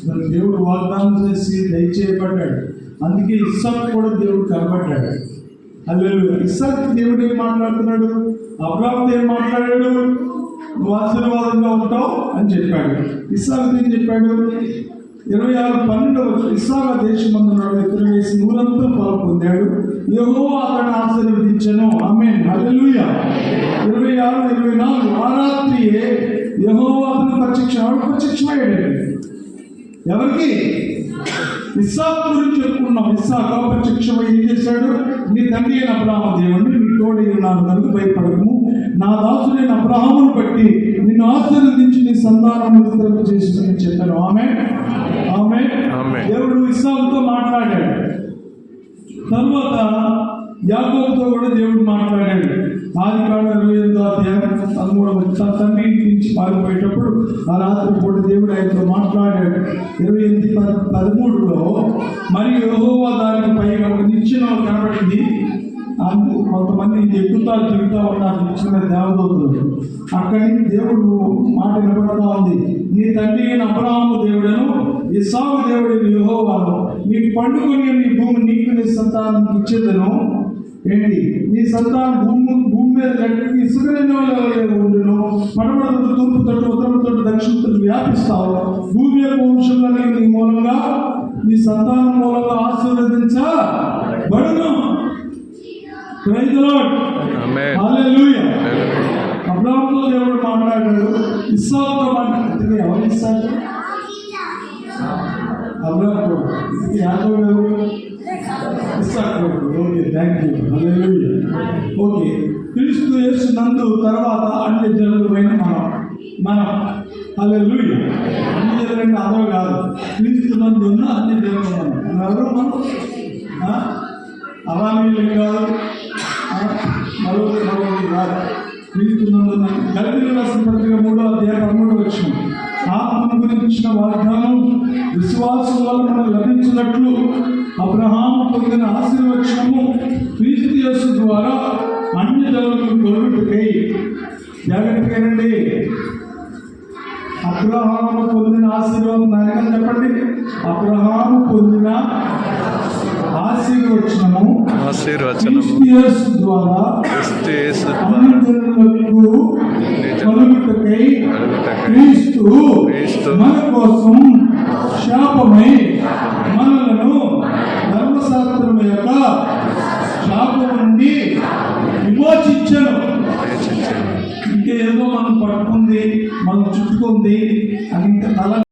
మరి దేవుడు వాగ్దానం చేసి దయచేయబడ్డాడు. అందుకే ఇస్సాకు కూడా దేవుడు కనబడ్డాడు. హల్లెలూయా. ఇస్సాకు దేవుడు ఏం మాట్లాడుతున్నాడు? అబ్రాహాముతో ఏం మాట్లాడాడు? నువ్వు ఆశీర్వాదంగా ఉంటావు అని చెప్పాడు. ఇస్సాకు ఏం చెప్పాడు? 26:12 ఇస్సాకు దేశమందున్నాడు, ఇతరు వేసి నూరంతో పాలు పొందాడు, యెహోవా అతన్ని ఆశీర్వదించెను. ఆమేన్. హల్లెలూయా. 26-24 ఆ రాత్రియే యెహోవా అతను ప్రత్యక్షమయ్యాడు. ఎవరికి? ఇస్సాకు గురించి చెప్పుకున్నాం. ఇస్సాకు ప్రత్యక్షమై ఏం చేశాడు? నీ తండ్రి అయిన అబ్రాహాము దేవుడిని నీ తోడై ఉన్నాను కనుక భయపడము, నా దాసుడైన అబ్రాహామును బట్టి నిన్ను ఆశీర్వదించి నీ సంతానం విస్తరింప చేసిందని చెప్పాను. ఆమేన్. ఆమేన్. దేవుడు ఇస్సాకుతో మాట్లాడాడు. తర్వాత యాకోబుతో కూడా దేవుడు మాట్లాడాడు. ఆదికాండం 28:13 తన తండ్రి నుంచి పారిపోయేటప్పుడు ఆ రాత్రి పూట దేవుడు ఆయనతో మాట్లాడాడు. 28:13 మరియు యెహోవా దానికి పైగా నిచ్చెన కనబడింది. కొంతమంది ఎక్కుతారు తిరుగుతూ ఉన్నారు నిచ్చెన దేవదూతలు. అక్కడి దేవుడు మాట వినబడతా ఉంది. నీ తండ్రి అయిన అబ్రాహాము దేవుడను ఇస్సాకు దేవుడైన యెహోవాను నీకు పండుకొని నీ భూమి నీకు నీ సంతానానికి ఇచ్చేదను. ఏంటి? నీ సంతానం భూమి మీద గట్టి ఇసుకలో ఉండును. పడమర తట్టు, తూర్పు తట్టు, ఉత్తరం తట్టు, దక్షిణ తట్టు వ్యాపిస్తావు. భూమి యొక్క వంశంలో నీ మూలంగా నీ సంతానం మూలంగా ఆశీర్వదించబడును. Praise the lord. Amen. Hallelujah. అబ్రాహాముతో దేవుడు మాట్లాడాడు, ఇస్సాకుతో మాట్లాడుతుంది. ఎవరు ఇస్సాకు? అబ్రాహాము. యాకోబు ఎవరు? ఇస్సాకు. Okay, thank you. Hallelujah. Okay, క్రీస్తు యేసు నందు తర్వాత అన్ని జనులమైన మనం హల్లెలూయా. అన్ని జనులంటే అదవ కాదు, క్రీస్తు నందు ఉన్న అన్ని జనులు మనం. ఎవరు మనం? అలామీలు కాదు, మరొకటి కాదు. క్రీస్తు నందు గలితీయులకు రాసిన పత్రిక 3:13 ఆత్మను గురించిన వాగ్దానం విశ్వాసం వల్ల మనం లభించినట్లు అబ్రహాము పొందిన ఆశీర్వచనము క్రీస్తు యేసు ద్వారా అన్ని జనులకు కలుగుటకై. జాగ్రత్తగానండి. అబ్రహాము పొందిన ఆశీర్వాదం నాయన చెప్పండి. అబ్రహాము పొందిన ఆశీర్వచనము క్రీస్తు యేసు ద్వారా అన్ని జనులకు కలుగుటకై క్రీస్తు మన కోసం